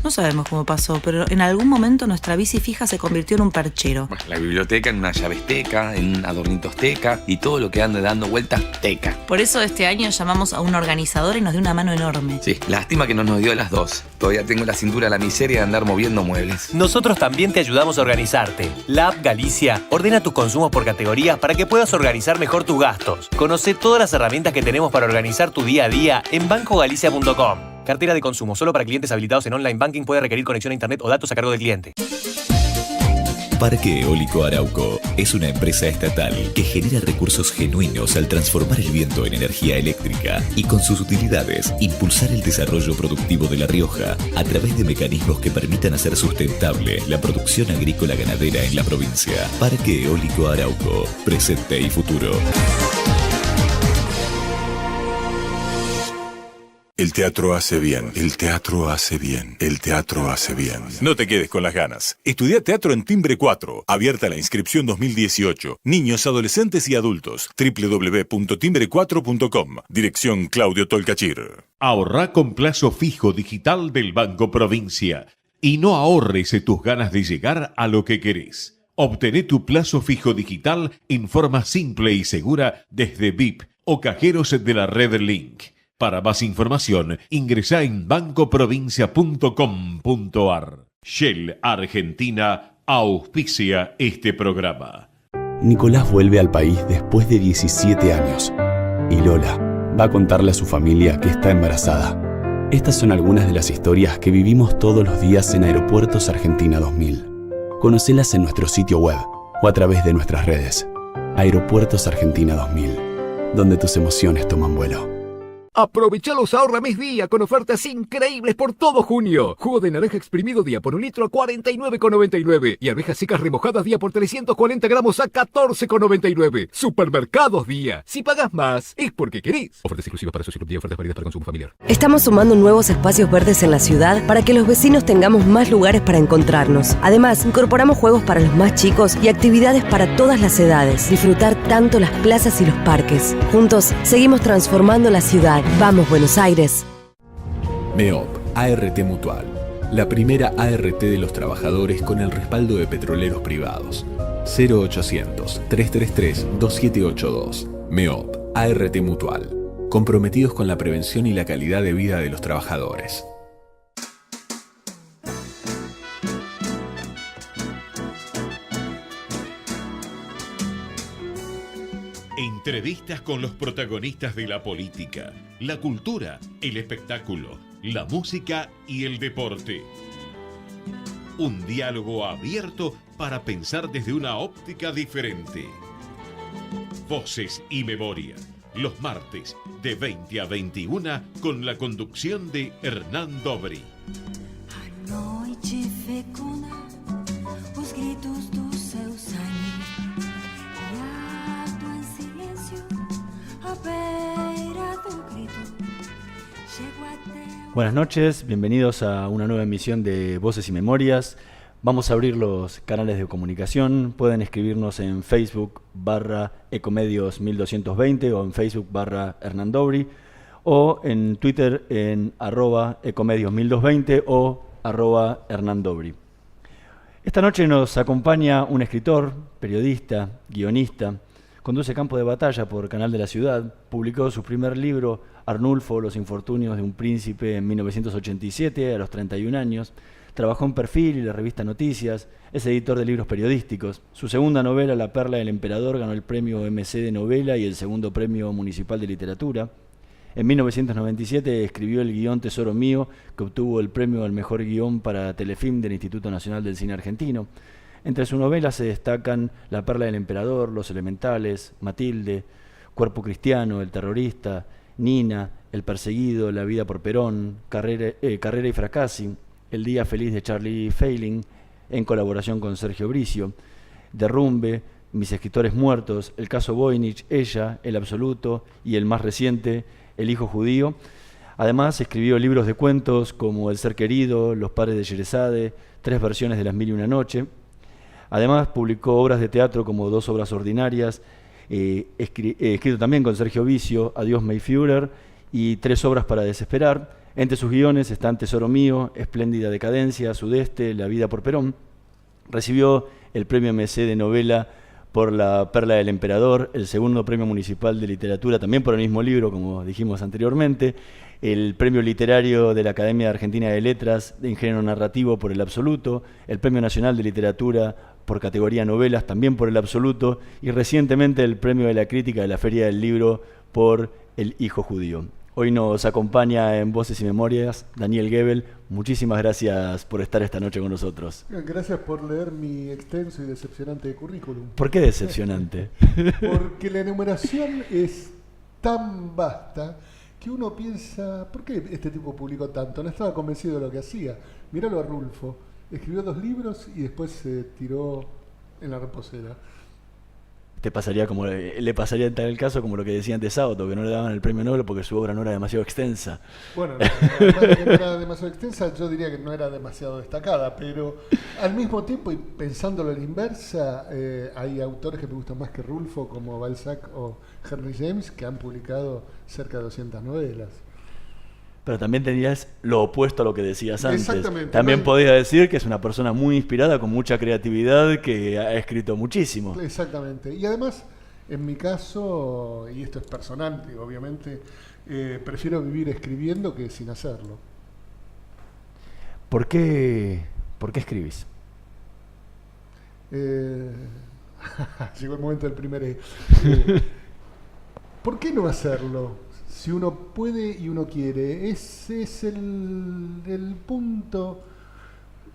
No sabemos cómo pasó, pero en algún momento nuestra bici fija se convirtió en un perchero. Bueno, la biblioteca en una llavesteca, en un adornitosteca y todo lo que ande dando vueltas teca. Por eso este año llamamos a un organizador y nos dio una mano enorme. Sí, lástima que no nos dio las dos. Todavía tengo la cintura a la miseria de andar moviendo muebles. Nosotros también te ayudamos a organizarte. La app Galicia ordena tus consumos por categorías para que puedas organizar mejor tus gastos. Conoce todas las herramientas que tenemos para organizar tu día a día en bancogalicia.com. Cartera de consumo solo para clientes habilitados en online banking, puede requerir conexión a internet o datos a cargo del cliente. Parque Eólico Arauco es una empresa estatal que genera recursos genuinos al transformar el viento en energía eléctrica y con sus utilidades impulsar el desarrollo productivo de La Rioja a través de mecanismos que permitan hacer sustentable la producción agrícola ganadera en la provincia. Parque Eólico Arauco, presente y futuro. El teatro hace bien, el teatro hace bien, el teatro hace bien. No te quedes con las ganas. Estudia teatro en Timbre 4. Abierta la inscripción 2018. Niños, adolescentes y adultos. www.timbre4.com. Dirección Claudio Tolcachir. Ahorrá con plazo fijo digital del Banco Provincia y no ahorres tus ganas de llegar a lo que querés. Obtené tu plazo fijo digital en forma simple y segura desde VIP o cajeros de la red Link. Para más información, ingresá en bancoprovincia.com.ar. Shell Argentina auspicia este programa. Nicolás vuelve al país después de 17 años. Y Lola va a contarle a su familia que está embarazada. Estas son algunas de las historias que vivimos todos los días en Aeropuertos Argentina 2000. Conocelas en nuestro sitio web o a través de nuestras redes. Aeropuertos Argentina 2000, donde tus emociones toman vuelo. Aprovecha los Ahorra Mes Día con ofertas increíbles por todo junio. Jugo de naranja exprimido día por 1 litro a 49,99. Y arvejas secas remojadas día por 340 gramos a 14,99. Supermercados Día. Si pagas más, es porque querés. Ofertas exclusivas para socios club día, ofertas válidas para consumo familiar. Estamos sumando nuevos espacios verdes en la ciudad para que los vecinos tengamos más lugares para encontrarnos. Además, incorporamos juegos para los más chicos y actividades para todas las edades. Disfrutar tanto las plazas y los parques. Juntos, seguimos transformando la ciudad. ¡Vamos, Buenos Aires! MEOP, ART Mutual. La primera ART de los trabajadores con el respaldo de petroleros privados. 0800-333-2782. MEOP, ART Mutual. Comprometidos con la prevención y la calidad de vida de los trabajadores. Entrevistas con los protagonistas de la política, la cultura, el espectáculo, la música y el deporte. Un diálogo abierto para pensar desde una óptica diferente. Voces y Memoria, los martes de 20 a 21 con la conducción de Hernán Dobri. Buenas noches, bienvenidos a una nueva emisión de Voces y Memorias. Vamos a abrir los canales de comunicación. Pueden escribirnos en Facebook /Ecomedios 1220 o en Facebook /Hernán Dobri o en Twitter en @Ecomedios 1220 o @Hernán Dobri. Esta noche nos acompaña un escritor, periodista, guionista. Conduce Campo de Batalla por Canal de la Ciudad. Publicó su primer libro, Arnulfo, Los infortunios de un príncipe, en 1987, a los 31 años. Trabajó en Perfil y la revista Noticias. Es editor de libros periodísticos. Su segunda novela, La perla del emperador, ganó el premio MC de novela y el segundo premio municipal de literatura. En 1997 escribió el guión Tesoro mío, que obtuvo el premio al mejor guión para Telefilm del Instituto Nacional del Cine Argentino. Entre sus novelas se destacan La perla del emperador, Los elementales, Matilde, Cuerpo cristiano, El terrorista, Nina, El perseguido, La vida por Perón, Carrera y fracassi, El día feliz de Charlie Failing, en colaboración con Sergio Bricio, Derrumbe, Mis escritores muertos, El caso Voynich, Ella, El absoluto y el más reciente, El hijo judío. Además escribió libros de cuentos como El ser querido, Los padres de Sherezade, 3 versiones de Las mil y una noche. Además publicó obras de teatro como Dos obras ordinarias, escrito también con Sergio Bricio, Adiós Mayführer y 3 obras para desesperar. Entre sus guiones están Tesoro Mío, Espléndida Decadencia, Sudeste, La Vida por Perón. Recibió el premio MC de novela por La Perla del Emperador, el segundo premio municipal de literatura, también por el mismo libro, como dijimos anteriormente, el premio literario de la Academia Argentina de Letras en género narrativo por El Absoluto, el premio nacional de literatura por categoría novelas, también por El Absoluto, y recientemente el premio de la crítica de la Feria del Libro por El Hijo Judío. Hoy nos acompaña en Voces y Memorias Daniel Goebel. Muchísimas gracias por estar esta noche con nosotros. Gracias por leer mi extenso y decepcionante currículum. ¿Por qué decepcionante? Porque la enumeración es tan vasta que uno piensa, ¿por qué este tipo publicó tanto? No estaba convencido de lo que hacía. Míralo a Rulfo. Escribió 2 libros y después se tiró en la reposera. Le pasaría en tal caso como lo que decía antes Sábato, que no le daban el premio Nobel porque su obra no era demasiado extensa. Bueno, además de que no era demasiado extensa, yo diría que no era demasiado destacada, pero al mismo tiempo, y pensándolo a la inversa, hay autores que me gustan más que Rulfo, como Balzac o Henry James, que han publicado cerca de 200 novelas. Pero también tenías lo opuesto a lo que decías antes. Exactamente. También podías decir que es una persona muy inspirada, con mucha creatividad, que ha escrito muchísimo. Exactamente. Y además, en mi caso, y esto es personal, obviamente, prefiero vivir escribiendo que sin hacerlo. ¿Por qué escribís? Llegó el momento del primer ¿por qué no hacerlo? Si uno puede y uno quiere, ese es el punto.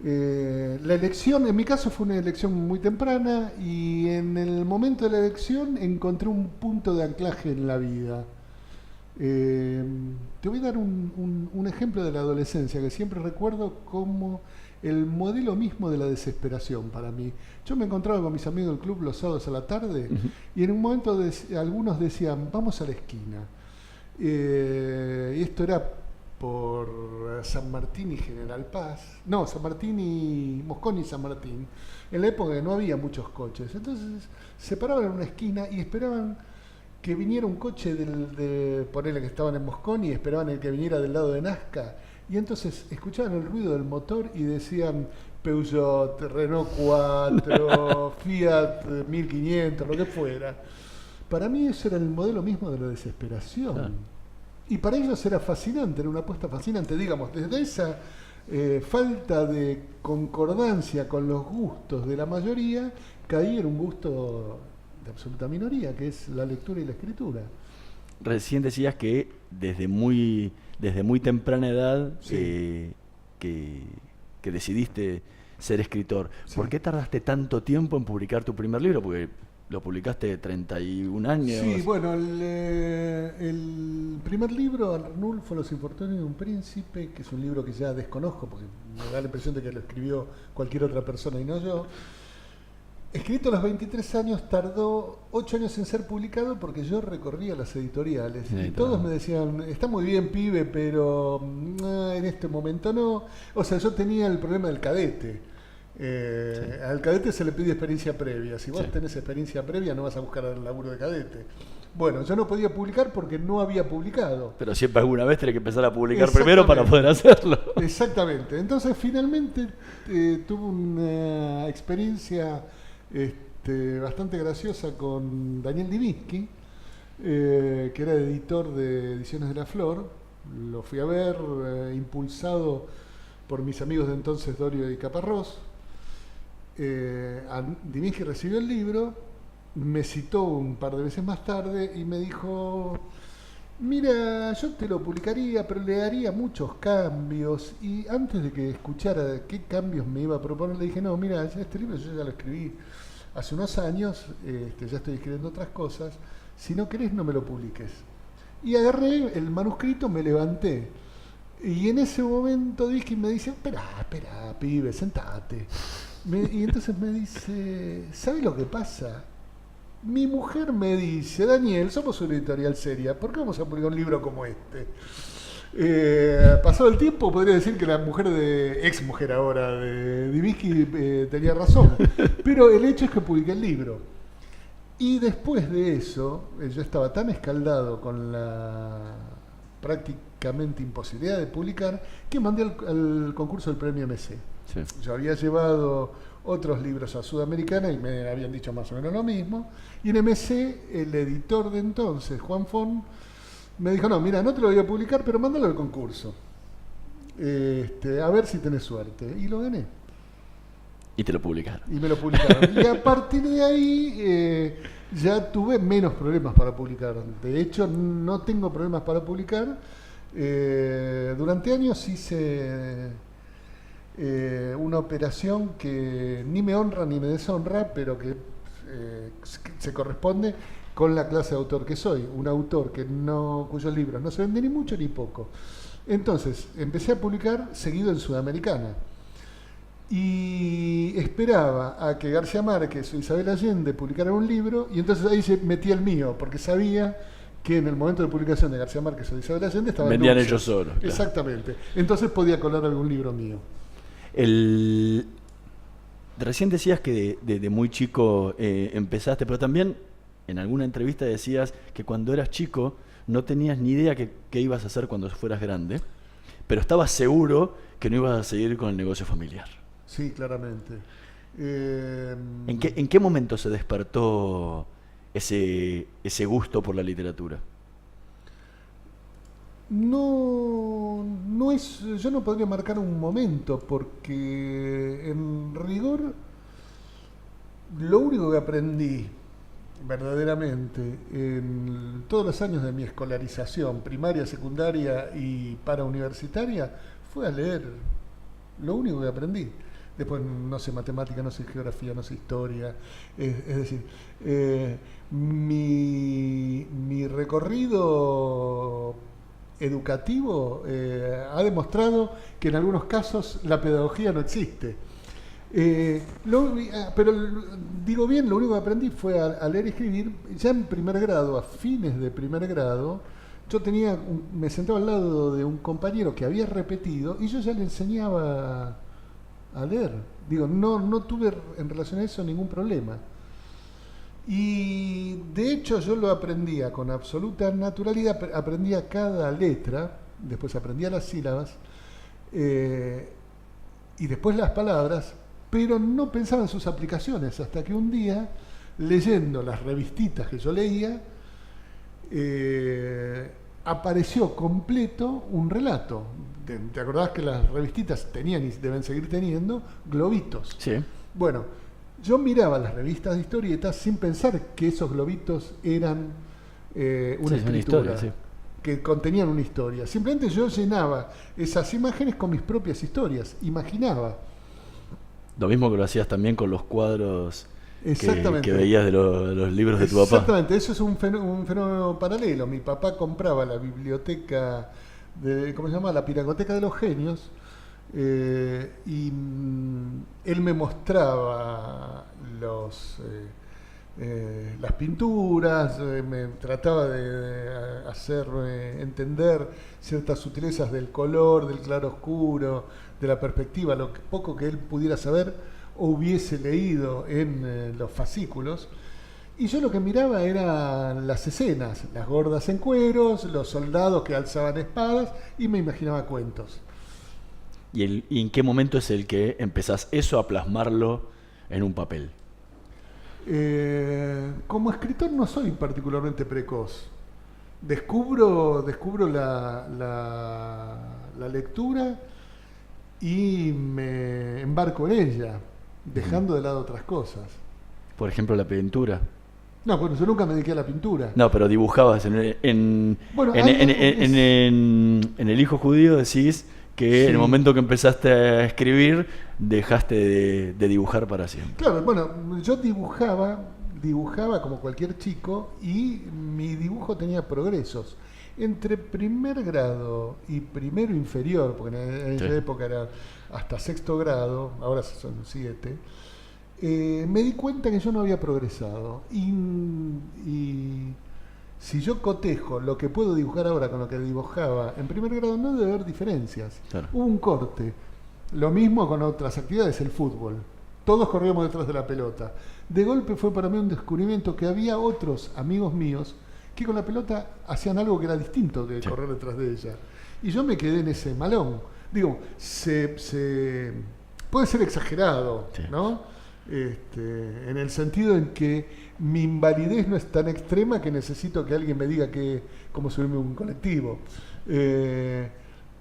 La elección, en mi caso, fue una elección muy temprana y en el momento de la elección encontré un punto de anclaje en la vida. Te voy a dar un ejemplo de la adolescencia que siempre recuerdo como el modelo mismo de la desesperación para mí. Yo me encontraba con mis amigos del club los sábados a la tarde y en un momento algunos decían, vamos a la esquina. Y esto era por San Martín y General Paz. No, San Martín y Mosconi y San Martín. En la época no había muchos coches. Entonces se paraban en una esquina y esperaban que viniera un coche ponele que estaban en Mosconi y esperaban el que viniera del lado de Nazca. Y entonces escuchaban el ruido del motor y decían Peugeot, Renault 4, Fiat 1500, lo que fuera. Para mí eso era el modelo mismo de la desesperación. Ah. Y para ellos era fascinante, era una apuesta fascinante. Digamos, desde esa falta de concordancia con los gustos de la mayoría, caí en un gusto de absoluta minoría, que es la lectura y la escritura. Recién decías que desde muy temprana edad sí. que decidiste ser escritor. Sí. ¿Por qué tardaste tanto tiempo en publicar tu primer libro? Porque lo publicaste 31 años. Sí, bueno, el primer libro, Arnulfo, Los infortunios de un príncipe, que es un libro que ya desconozco, porque me da la impresión de que lo escribió cualquier otra persona y no yo. Escrito a los 23 años, tardó 8 años en ser publicado porque yo recorría las editoriales. Sí, y todos me decían, está muy bien, pibe, pero en este momento no. O sea, yo tenía el problema del cadete. Sí. Al cadete se le pide experiencia previa. Si vos tenés experiencia previa, no vas a buscar el laburo de cadete. Bueno, yo no podía publicar porque no había publicado. Pero siempre alguna vez tenés que empezar a publicar primero para poder hacerlo. Exactamente. Entonces, finalmente tuve una experiencia bastante graciosa con Daniel Divinsky, que era editor de Ediciones de la Flor. Lo fui a ver, impulsado por mis amigos de entonces, Dorio y Caparrós. Divinsky recibió el libro, me citó un par de veces más tarde y me dijo, mira, yo te lo publicaría, pero le haría muchos cambios. Y antes de que escuchara qué cambios me iba a proponer, le dije, no, mira, este libro yo ya lo escribí hace unos años, ya estoy escribiendo otras cosas, si no querés no me lo publiques. Y agarré el manuscrito, me levanté. Y en ese momento Divinsky me dice, espera, pibe, sentate. Y entonces me dice, ¿sabes lo que pasa? Mi mujer me dice, Daniel, somos una editorial seria, ¿por qué vamos a publicar un libro como este? Pasado el tiempo, podría decir que la ex mujer ahora de Divinsky tenía razón, pero el hecho es que publiqué el libro. Y después de eso, yo estaba tan escaldado con la práctica prácticamente imposibilidad de publicar, que mandé al concurso del premio MC. Sí. Yo había llevado otros libros a Sudamericana y me habían dicho más o menos lo mismo. Y en MC, el editor de entonces, Juan Fon, me dijo, no, mira, no te lo voy a publicar, pero mándalo al concurso. A ver si tenés suerte. Y lo gané. Y te lo publicaron. Y me lo publicaron. Y a partir de ahí ya tuve menos problemas para publicar. De hecho, no tengo problemas para publicar. Durante años hice una operación que ni me honra ni me deshonra, pero que se corresponde con la clase de autor que soy. Un autor cuyos libros no se venden ni mucho ni poco. Entonces, empecé a publicar seguido en Sudamericana. Y esperaba a que García Márquez o Isabel Allende publicaran un libro, y entonces ahí se metía el mío, porque sabía que en el momento de publicación de García Márquez o de Isabel Allende estaban vendían ellos solos. Claro. Exactamente. Entonces podía colar algún libro mío. Recién decías que de muy chico empezaste, pero también en alguna entrevista decías que cuando eras chico no tenías ni idea qué ibas a hacer cuando fueras grande, pero estabas seguro que no ibas a seguir con el negocio familiar. Sí, claramente. ¿En qué momento se despertó ese gusto por la literatura? Yo no podría marcar un momento, porque en rigor lo único que aprendí verdaderamente en todos los años de mi escolarización, primaria, secundaria y parauniversitaria, fue a leer. Lo único que aprendí. Después no sé matemática, no sé geografía, no sé historia. Es decir, mi recorrido educativo ha demostrado que en algunos casos la pedagogía no existe. Pero digo bien, lo único que aprendí fue a leer y escribir. Ya en primer grado, a fines de primer grado, yo me sentaba al lado de un compañero que había repetido y yo ya le enseñaba a leer. Digo, no tuve en relación a eso ningún problema. Y de hecho yo lo aprendía con absoluta naturalidad, aprendía cada letra, después aprendía las sílabas y después las palabras, pero no pensaba en sus aplicaciones, hasta que un día, leyendo las revistitas que yo leía, apareció completo un relato. ¿Te acordás que las revistitas tenían y deben seguir teniendo globitos? Sí. Bueno, yo miraba las revistas de historietas sin pensar que esos globitos eran una escritura, historia, sí, que contenían una historia. Simplemente yo llenaba esas imágenes con mis propias historias, imaginaba. Lo mismo que lo hacías también con los cuadros Exactamente. Que veías de los libros de tu papá. Exactamente, eso es un fenómeno paralelo. Mi papá compraba la biblioteca, ¿cómo se llama? La Pinacoteca de los Genios, y él me mostraba las pinturas, me trataba de hacer entender ciertas sutilezas del color, del claro oscuro, de la perspectiva, lo poco que él pudiera saber o hubiese leído en los fascículos. Y yo lo que miraba eran las escenas, las gordas en cueros, los soldados que alzaban espadas, y me imaginaba cuentos. ¿Y en qué momento es el que empezás eso a plasmarlo en un papel? Como escritor no soy particularmente precoz. Descubro la lectura y me embarco en ella, dejando de lado otras cosas. Por ejemplo, la pintura. No, bueno, yo nunca me dediqué a la pintura. No, pero dibujabas en El hijo judío, decís que sí, en el momento que empezaste a escribir dejaste de dibujar para siempre. Claro, bueno, yo dibujaba como cualquier chico, y mi dibujo tenía progresos. Entre primer grado y primero inferior, porque en esa época era hasta sexto grado, ahora son 7, me di cuenta que yo no había progresado. Y si yo cotejo lo que puedo dibujar ahora con lo que dibujaba en primer grado, no debe haber diferencias. Claro. Hubo un corte. Lo mismo con otras actividades, el fútbol. Todos corríamos detrás de la pelota. De golpe fue para mí un descubrimiento que había otros amigos míos que con la pelota hacían algo que era distinto de correr detrás de ella. Y yo me quedé en ese malón. Digo, puede ser exagerado, ¿no? En el sentido en que mi invalidez no es tan extrema que necesito que alguien me diga cómo subirme a un colectivo.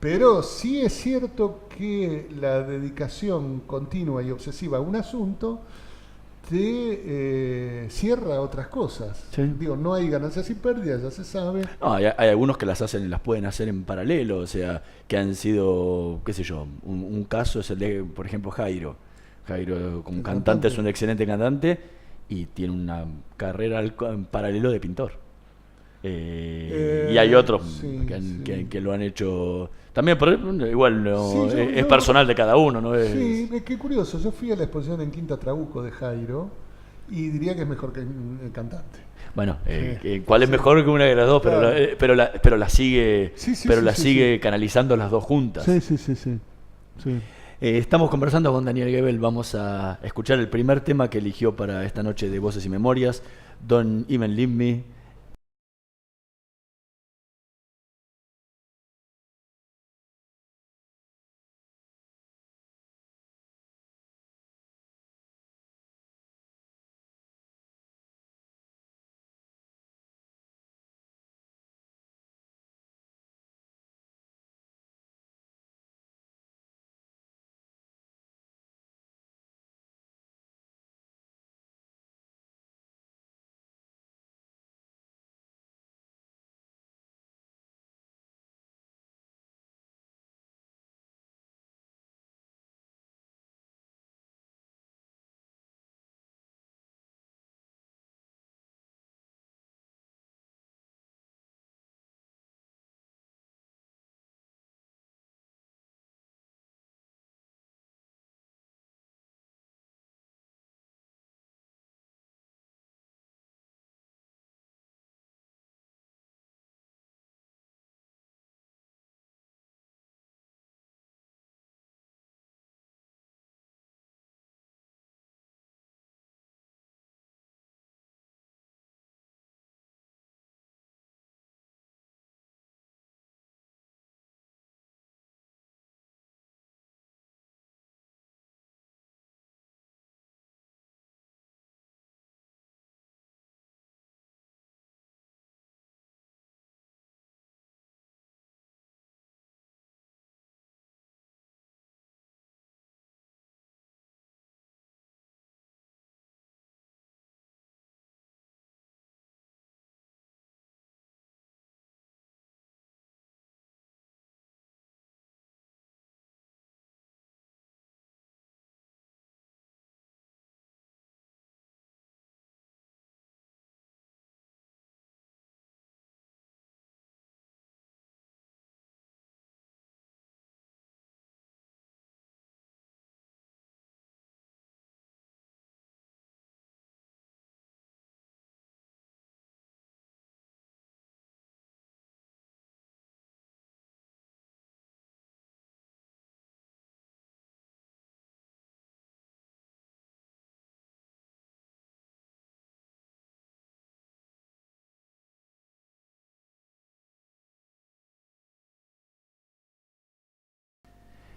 Pero sí es cierto que la dedicación continua y obsesiva a un asunto te cierra otras cosas. Digo, no hay ganancias y pérdidas, ya se sabe. No, hay algunos que las pueden hacer en paralelo, o sea, que han sido, qué sé yo, un caso es el de, por ejemplo, Jairo como cantante es un excelente cantante y tiene una carrera en paralelo de pintor. Y hay otros que lo han hecho también, igual es personal de cada uno, ¿no? Sí, qué curioso. Yo fui a la exposición en Quinta Trabuco de Jairo y diría que es mejor que el cantante. Bueno, ¿cuál es mejor que una de las dos? Claro. Pero la sigue, sigue canalizando las dos juntas. Sí. Estamos conversando con Daniel Gebel. Vamos a escuchar el primer tema que eligió para esta noche de Voces y Memorias, Don't Even Leave Me.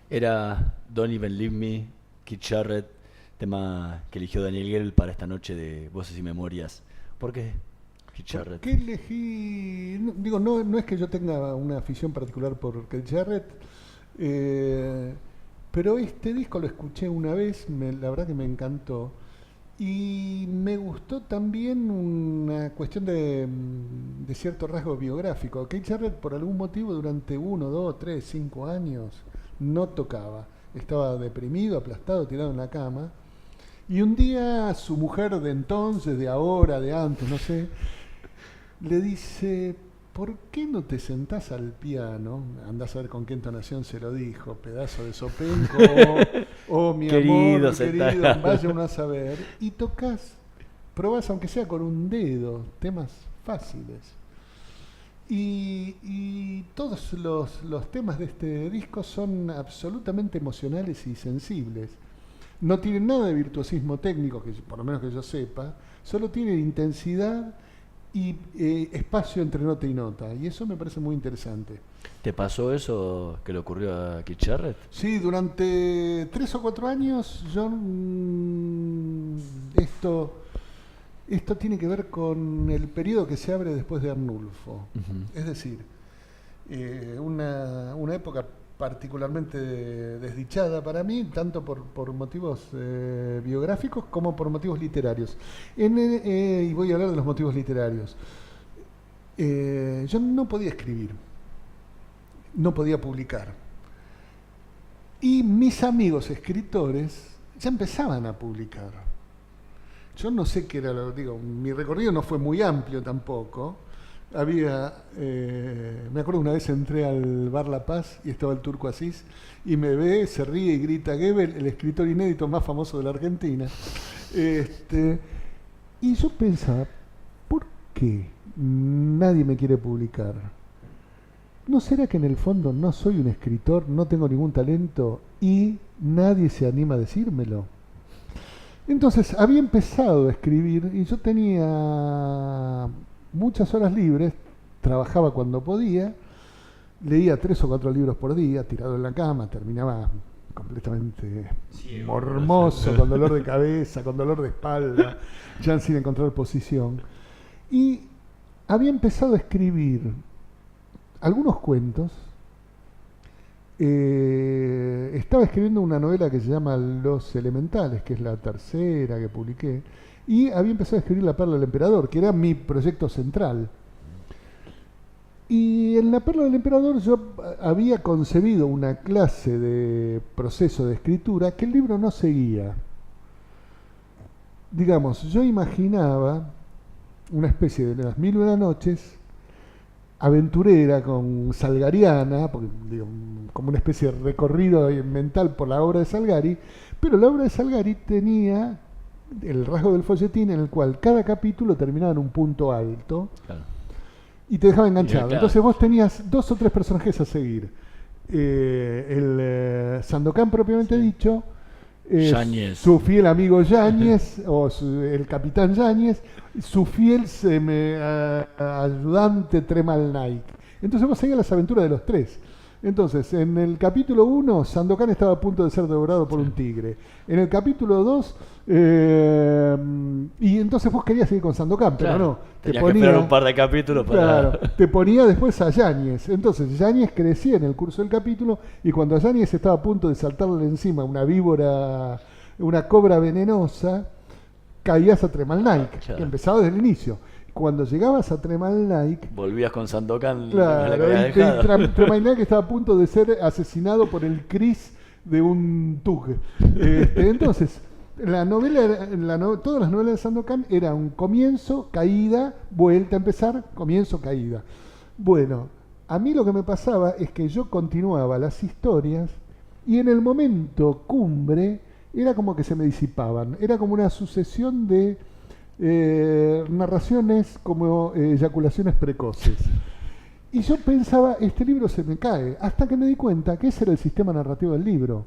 Era Don't Even Leave Me, Keith Jarrett, tema que eligió Daniel Gebel para esta noche de Voces y Memorias. ¿Por qué Keith Jarrett? ¿Qué elegí? No es que yo tenga una afición particular por Keith Jarrett, pero este disco lo escuché una vez, la verdad que me encantó. Y me gustó también una cuestión de cierto rasgo biográfico. Keith Jarrett, por algún motivo, durante 1, 2, 3, 5 años no tocaba. Estaba deprimido, aplastado, tirado en la cama. Y un día su mujer de entonces, de ahora, de antes, no sé, le dice: ¿por qué no te sentás al piano? Andás a ver con qué entonación se lo dijo, pedazo de sopenco, mi querido, amor, mi querido, vaya uno a saber, y tocas, probás aunque sea con un dedo, temas fáciles. Y todos los temas de este disco son absolutamente emocionales y sensibles. No tienen nada de virtuosismo técnico, que por lo menos que yo sepa, solo tienen intensidad y espacio entre nota y nota. Y eso me parece muy interesante. ¿Te pasó eso que le ocurrió a Keith Jarrett? Sí, durante 3 o 4 años yo esto tiene que ver con el periodo que se abre después de Arnulfo. Es decir, una época particularmente desdichada para mí, tanto por motivos biográficos como por motivos literarios. Y voy a hablar de los motivos literarios. Yo no podía escribir, no podía publicar. Y mis amigos escritores ya empezaban a publicar. Yo no sé qué era, mi recorrido no fue muy amplio tampoco. Me acuerdo una vez entré al Bar La Paz y estaba el Turco Asís y me ve, se ríe y grita: Goebbels, el escritor inédito más famoso de la Argentina. Y yo pensaba, ¿por qué nadie me quiere publicar? ¿No será que en el fondo no soy un escritor, no tengo ningún talento y nadie se anima a decírmelo? Entonces había empezado a escribir y yo tenía muchas horas libres, trabajaba cuando podía, leía 3 o 4 libros por día, tirado en la cama, terminaba completamente mormoso, con dolor de cabeza, con dolor de espalda, ya sin encontrar posición. Y había empezado a escribir algunos cuentos. Estaba escribiendo una novela que se llama Los Elementales, que es la tercera que publiqué, y había empezado a escribir La Perla del Emperador, que era mi proyecto central. Y en La Perla del Emperador yo había concebido una clase de proceso de escritura que el libro no seguía. Digamos, yo imaginaba una especie de Las Mil y una Noches aventurera con salgariana, porque, como una especie de recorrido mental por la obra de Salgari, pero la obra de Salgari tenía el rasgo del folletín en el cual cada capítulo terminaba en un punto alto. Claro. Y te dejaba enganchado. Claro. Entonces vos tenías 2 o 3 personajes a seguir. El Sandokan propiamente dicho, su fiel amigo Yáñez, o el capitán Yáñez, su fiel ayudante Tremal Naik. Entonces vos seguías las aventuras de los 3. Entonces, en el capítulo 1, Sandokan estaba a punto de ser devorado por un tigre. En el capítulo 2, y entonces vos querías seguir con Sandokan, pero no. Tenías que esperar un par de capítulos para... Claro, te ponía después a Yáñez. Entonces, Yáñez crecía en el curso del capítulo, y cuando a Yáñez estaba a punto de saltarle encima una víbora, una cobra venenosa, caías a Tremal Naik, que empezaba desde el inicio. Cuando llegabas a Tremal Naik, volvías con Sandokan. Claro, Tremal Naik estaba a punto de ser asesinado por el Cris de un Tug. Entonces, la novela, todas las novelas de Sandokan eran un comienzo, caída, vuelta a empezar, comienzo, caída. Bueno, a mí lo que me pasaba es que yo continuaba las historias y en el momento cumbre era como que se me disipaban. Era como una sucesión de narraciones como eyaculaciones precoces. Y yo pensaba, este libro se me cae, hasta que me di cuenta que ese era el sistema narrativo del libro,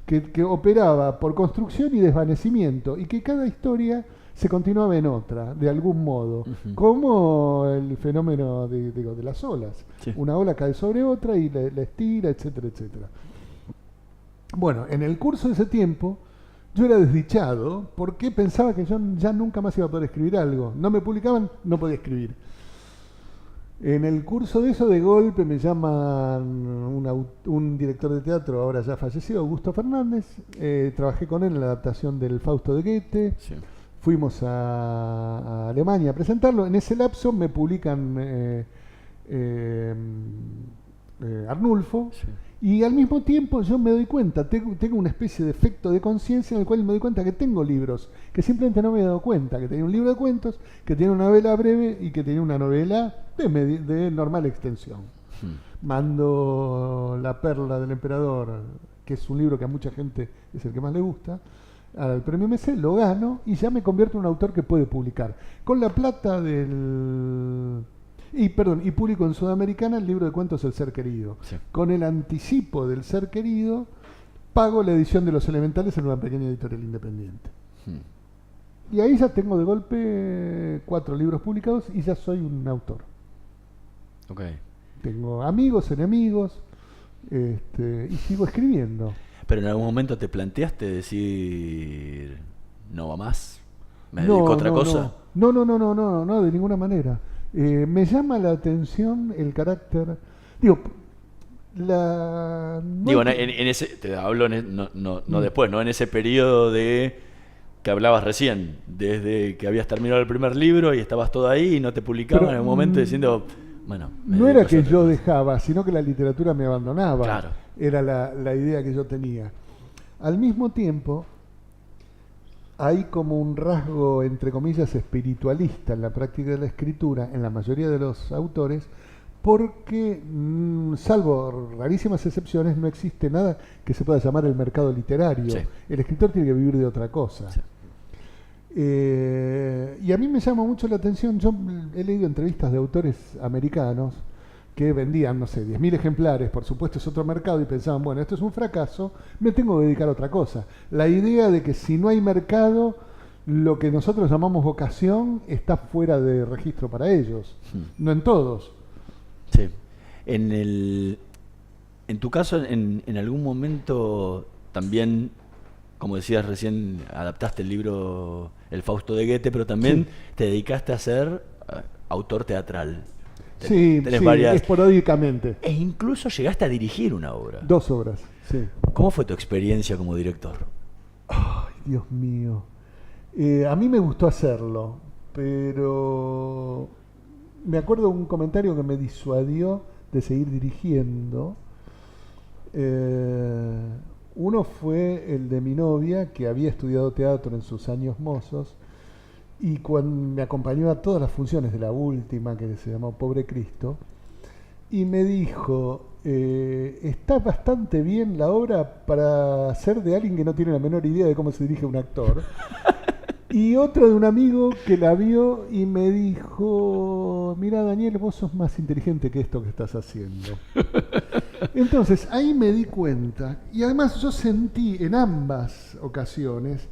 que operaba por construcción y desvanecimiento, y que cada historia se continuaba en otra, de algún modo, como el fenómeno de las olas. Sí. Una ola cae sobre otra y la estira, etcétera, etcétera. Bueno, en el curso de ese tiempo, yo era desdichado porque pensaba que yo ya nunca más iba a poder escribir algo. No me publicaban, no podía escribir. En el curso de eso, de golpe, me llaman un director de teatro, ahora ya fallecido, Augusto Fernández. Trabajé con él en la adaptación del Fausto de Goethe. Sí. Fuimos a Alemania a presentarlo. En ese lapso me publican Arnulfo. Sí. Y al mismo tiempo yo me doy cuenta, tengo una especie de efecto de conciencia en el cual me doy cuenta que tengo libros, que simplemente no me he dado cuenta, que tenía un libro de cuentos, que tenía una novela breve y que tenía una novela de normal extensión. Mando La Perla del Emperador, que es un libro que a mucha gente es el que más le gusta, al premio MC, lo gano y ya me convierto en un autor que puede publicar. Con la plata del... Y publico en Sudamericana el libro de cuentos El Ser Querido. Sí. Con el anticipo del Ser Querido, pago la edición de Los Elementales en una pequeña editorial independiente. Y ahí ya tengo de golpe 4 libros publicados y ya soy un autor. Okay. Tengo amigos, enemigos, y sigo escribiendo. Pero en algún momento te planteaste decir, no va más, me dedico a otra cosa. No, de ninguna manera. Me llama la atención el carácter, digo, en ese, te hablo después, ¿no? En ese periodo de que hablabas recién, desde que habías terminado el primer libro y estabas todo ahí y no te publicaban en algún momento diciendo, bueno, no era que yo dejaba, sino que la literatura me abandonaba. Claro. Era la idea que yo tenía. Al mismo tiempo, hay como un rasgo, entre comillas, espiritualista en la práctica de la escritura, en la mayoría de los autores, porque, salvo rarísimas excepciones, no existe nada que se pueda llamar el mercado literario. Sí. El escritor tiene que vivir de otra cosa. Sí. Y a mí me llama mucho la atención, yo he leído entrevistas de autores americanos que vendían, no sé, 10.000 ejemplares, por supuesto es otro mercado, y pensaban, bueno, esto es un fracaso, me tengo que dedicar a otra cosa. La idea de que si no hay mercado, lo que nosotros llamamos vocación está fuera de registro para ellos, no en todos. Sí. En tu caso, en algún momento también, como decías recién, adaptaste el libro El Fausto de Goethe, pero también te dedicaste a ser autor teatral. Sí, varias... esporádicamente. E incluso llegaste a dirigir una obra. 2 obras, sí. ¿Cómo fue tu experiencia como director? Ay, Dios mío. A mí me gustó hacerlo, pero me acuerdo un comentario que me disuadió de seguir dirigiendo. Uno fue el de mi novia, que había estudiado teatro en sus años mozos, y cuando me acompañó a todas las funciones de la última, que se llamó Pobre Cristo, y me dijo, está bastante bien la obra para ser de alguien que no tiene la menor idea de cómo se dirige un actor. Y otro de un amigo que la vio y me dijo, mira Daniel, vos sos más inteligente que esto que estás haciendo. Entonces ahí me di cuenta, y además yo sentí en ambas ocasiones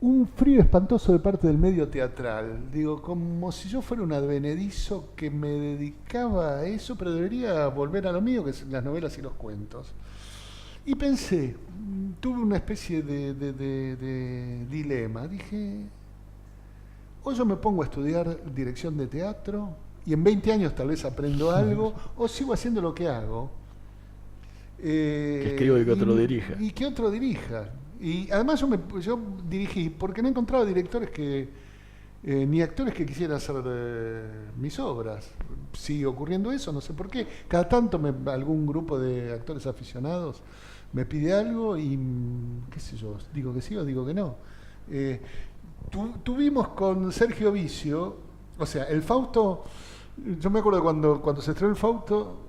un frío espantoso de parte del medio teatral. Digo, como si yo fuera un advenedizo que me dedicaba a eso, pero debería volver a lo mío, que son las novelas y los cuentos. Y pensé, tuve una especie de dilema. Dije, o yo me pongo a estudiar dirección de teatro y en 20 años tal vez aprendo algo, o sigo haciendo lo que hago. Que escribo y que otro lo dirija. Y que otro dirija. Y además yo dirigí porque no encontraba directores ni actores que quisieran hacer mis obras. Sigue ocurriendo eso, no sé por qué. Cada tanto algún grupo de actores aficionados me pide algo y, qué sé yo, digo que sí o digo que no. Tuvimos con Sergio Vicio, o sea, el Fausto, yo me acuerdo cuando se estrenó el Fausto,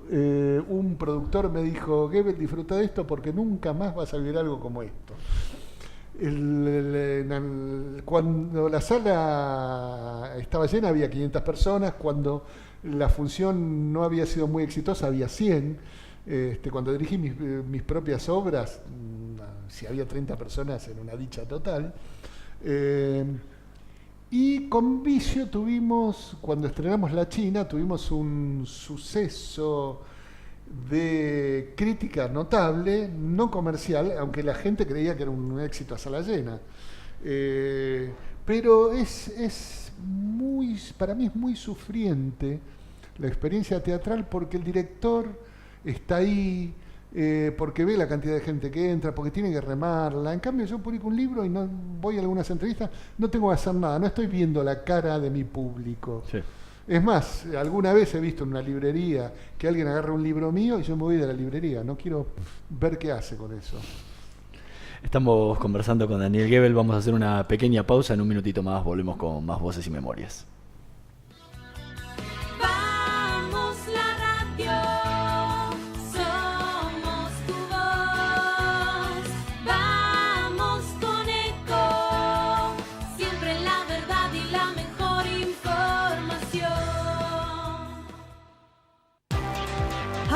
un productor me dijo, Goebbels, disfruta de esto porque nunca más vas a vivir algo como esto. Cuando la sala estaba llena había 500 personas, cuando la función no había sido muy exitosa había 100. Cuando dirigí mis propias obras, si había 30 personas era una dicha total. Y con Vicio cuando estrenamos La China, tuvimos un suceso de crítica notable, no comercial, aunque la gente creía que era un éxito a sala llena. Pero para mí es muy sufriente la experiencia teatral porque el director está ahí, porque ve la cantidad de gente que entra, porque tiene que remarla. En cambio, yo publico un libro y no voy a algunas entrevistas, no tengo que hacer nada, no estoy viendo la cara de mi público. Sí. Es más, alguna vez he visto en una librería que alguien agarra un libro mío y yo me voy de la librería, no quiero ver qué hace con eso. Estamos conversando con Daniel Goebbels, vamos a hacer una pequeña pausa, en un minutito más volvemos con más Voces y Memorias.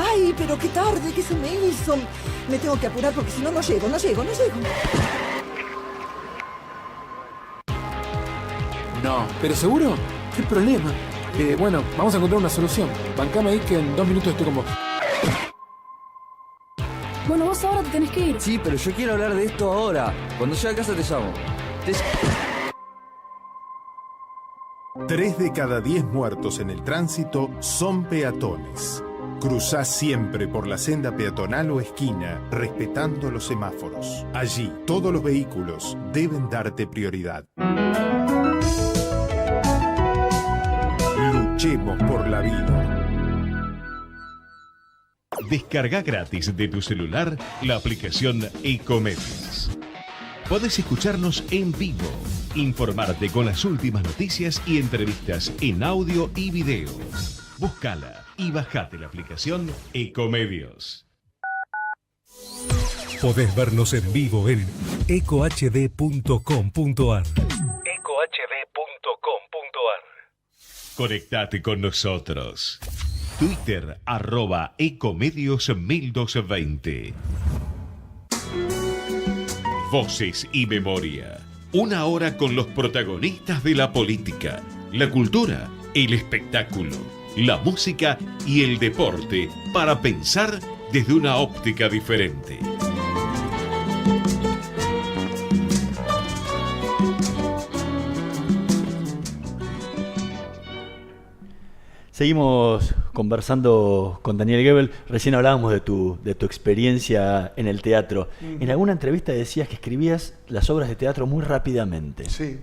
¡Ay, pero qué tarde! ¿Qué se me hizo? Me tengo que apurar porque si no, no llego. No. ¿Pero seguro? ¿Qué problema? Bueno, vamos a encontrar una solución. Bancame ahí que en 2 minutos estoy con vos. Bueno, vos ahora te tenés que ir. Sí, pero yo quiero hablar de esto ahora. Cuando llegue a casa te llamo. 3 de cada 10 muertos en el tránsito son peatones. Cruzá siempre por la senda peatonal o esquina, respetando los semáforos. Allí, todos los vehículos deben darte prioridad. Luchemos por la vida. Descarga gratis de tu celular la aplicación Ecomedios. Podés escucharnos en vivo, informarte con las últimas noticias y entrevistas en audio y video. Búscala y bajate la aplicación Ecomedios. Podés vernos en vivo en ecohd.com.ar. Conectate con nosotros. Twitter @Ecomedios1220. Voces y memoria. Una hora con los protagonistas de la política, la cultura, el espectáculo, la música y el deporte para pensar desde una óptica diferente. Seguimos conversando con Daniel Goebel. Recién hablábamos de tu experiencia en el teatro. En alguna entrevista decías que escribías las obras de teatro muy rápidamente. Sí.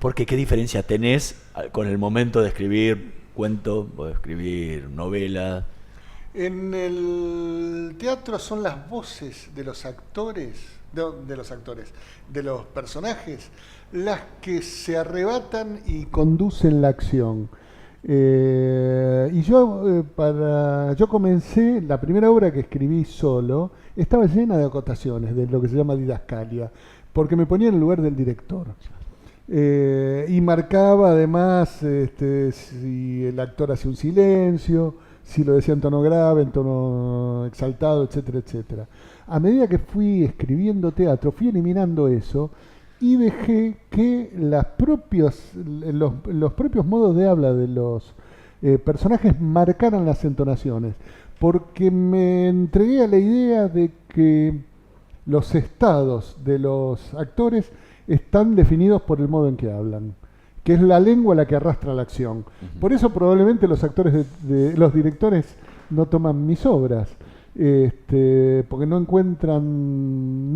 ¿Por qué? ¿Qué diferencia tenés con el momento de escribir cuento o de escribir novela? En el teatro son las voces de los actores, de los personajes, las que se arrebatan y conducen la acción. Y yo comencé, la primera obra que escribí solo estaba llena de acotaciones, de lo que se llama didascalia, porque me ponía en el lugar del director. Y marcaba además si el actor hacía un silencio, si lo decía en tono grave, en tono exaltado, etcétera, etcétera. A medida que fui escribiendo teatro, fui eliminando eso y dejé que los propios modos de habla de los personajes marcaran las entonaciones, porque me entregué a la idea de que los estados de los actores están definidos por el modo en que hablan, que es la lengua la que arrastra la acción. Por eso probablemente los directores no toman mis obras, porque no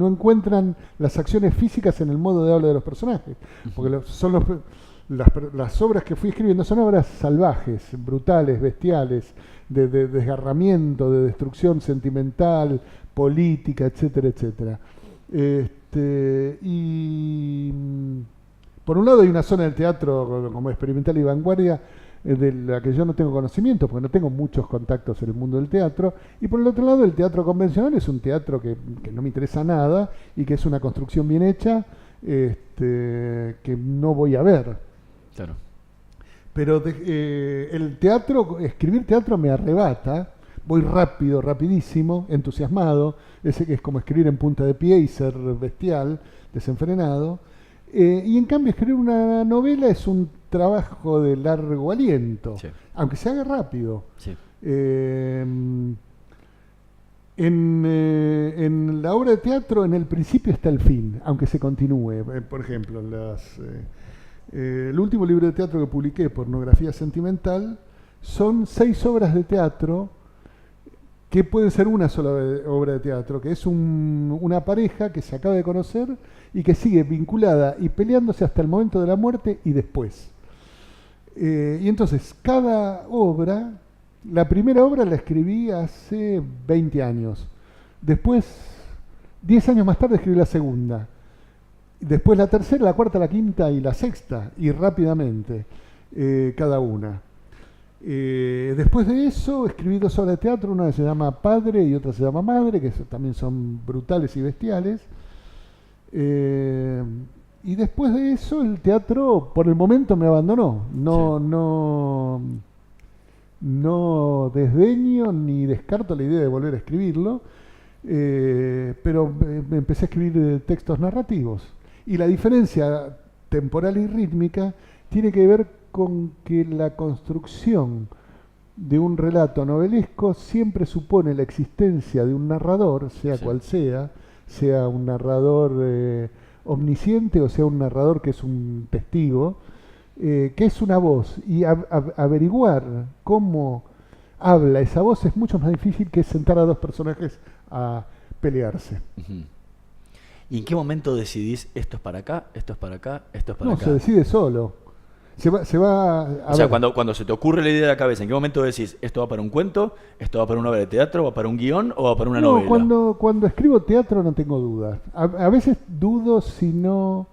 encuentran las acciones físicas en el modo de habla de los personajes, porque las obras que fui escribiendo son obras salvajes, brutales, bestiales, de desgarramiento, de destrucción sentimental, política, etcétera, etcétera. Y por un lado hay una zona del teatro como experimental y vanguardia de la que yo no tengo conocimiento, porque no tengo muchos contactos en el mundo del teatro, y por el otro lado el teatro convencional es un teatro que no me interesa nada y que es una construcción bien hecha, que no voy a ver. Claro. Pero el teatro, escribir teatro me arrebata, voy rápido, rapidísimo, entusiasmado, ese que es como escribir en punta de pie y ser bestial, desenfrenado. Y en cambio escribir una novela es un trabajo de largo aliento, sí, aunque se haga rápido. Sí. En la obra de teatro, en el principio está el fin, aunque se continúe. Por ejemplo, el último libro de teatro que publiqué, Pornografía Sentimental, son 6 obras de teatro que pueden ser una sola obra de teatro, que es una pareja que se acaba de conocer y que sigue vinculada y peleándose hasta el momento de la muerte y después. Y entonces, cada obra, la primera obra la escribí hace 20 años. Después, 10 años más tarde, escribí la segunda. Después la tercera, la cuarta, la quinta y la sexta, y rápidamente, cada una. Después de eso escribí 2 obras de teatro, una que se llama Padre y otra se llama Madre, que también son brutales y bestiales. Y después de eso el teatro por el momento me abandonó. No desdeño ni descarto la idea de volver a escribirlo, pero empecé a escribir textos narrativos. Y la diferencia temporal y rítmica, tiene que ver con que la construcción de un relato novelesco siempre supone la existencia de un narrador, sea cual sea un narrador omnisciente o sea un narrador que es un testigo, que es una voz, y averiguar cómo habla esa voz es mucho más difícil que sentar a dos personajes a pelearse. ¿Y en qué momento decidís esto es para acá, esto es para acá, esto es para acá? No, se decide solo. Se va o sea, cuando se te ocurre la idea de la cabeza, ¿en qué momento decís esto va para un cuento, esto va para una obra de teatro, va para un guión o va para una novela? Cuando escribo teatro no tengo dudas. A veces dudo si no...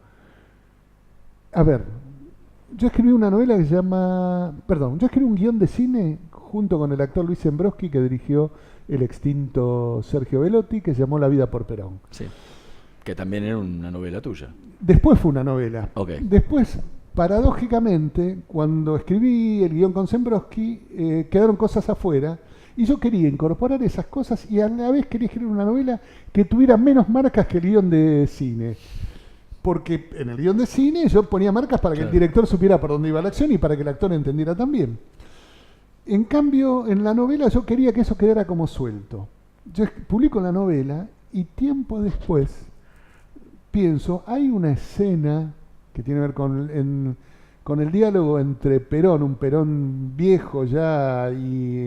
A ver, yo escribí una novela que se llama... Perdón, yo escribí un guión de cine junto con el actor Luis Zembrowski, que dirigió el extinto Sergio Belotti, que se llamó La vida por Perón. Sí, que también era una novela tuya. Después fue una novela. Okay. Después, paradójicamente, cuando escribí el guión con Zembrowski, quedaron cosas afuera, y yo quería incorporar esas cosas, y a la vez quería escribir una novela que tuviera menos marcas que el guión de cine. Porque en el guión de cine yo ponía marcas para que el director supiera por dónde iba la acción y para que el actor entendiera también. En cambio, en la novela yo quería que eso quedara como suelto. Yo publico la novela y tiempo después pienso, hay una escena que tiene que ver con el diálogo entre Perón, un Perón viejo ya, y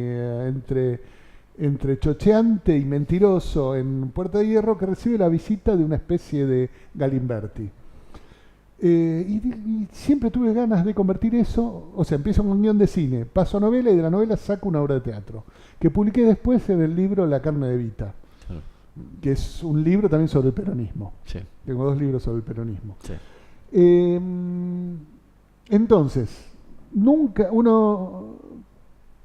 entre chocheante y mentiroso en Puerta de Hierro, que recibe la visita de una especie de Galimberti. Y siempre tuve ganas de convertir eso, o sea, empiezo con un guión de cine, paso a novela y de la novela saco una obra de teatro, que publiqué después en el libro La carne de Vita, que es un libro también sobre el peronismo. Sí. Tengo 2 libros sobre el peronismo. Sí. Entonces, nunca uno,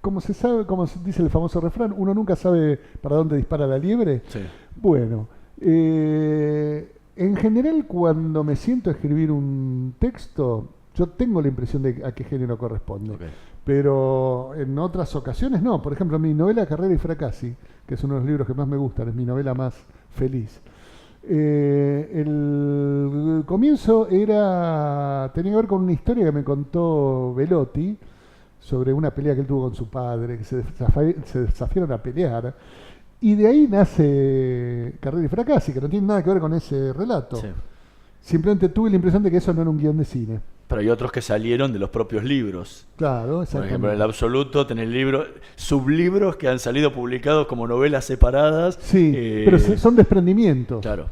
como se sabe, como se dice el famoso refrán, uno nunca sabe para dónde dispara la liebre. Sí. Bueno, en general cuando me siento a escribir un texto, yo tengo la impresión de a qué género corresponde. Okay. Pero en otras ocasiones no. Por ejemplo, mi novela Carrera y Fracassi, que es uno de los libros que más me gustan, es mi novela más feliz. El comienzo tenía que ver con una historia que me contó Belotti sobre una pelea que él tuvo con su padre, que se desafiaron a pelear, y de ahí nace Carrera y Fracassi, que no tiene nada que ver con ese relato. Sí. Simplemente tuve la impresión de que eso no era un guión de cine. Pero hay otros que salieron de los propios libros. Claro, exactamente. Por ejemplo, en El Absoluto tenés sublibros que han salido publicados como novelas separadas. Sí, pero son desprendimientos. Claro.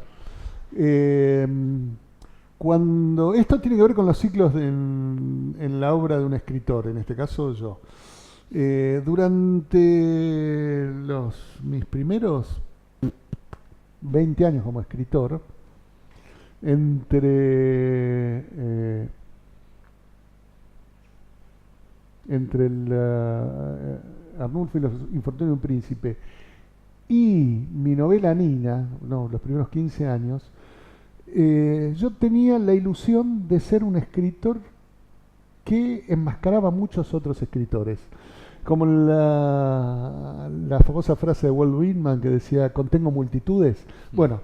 Cuando esto tiene que ver con los ciclos en la obra de un escritor, en este caso yo. Durante mis primeros 20 años como escritor, entre Arnulfo y los infortunios de un príncipe y mi novela Nina, los primeros 15 años, yo tenía la ilusión de ser un escritor que enmascaraba a muchos otros escritores. Como la famosa frase de Walt Whitman que decía, contengo multitudes. Bueno,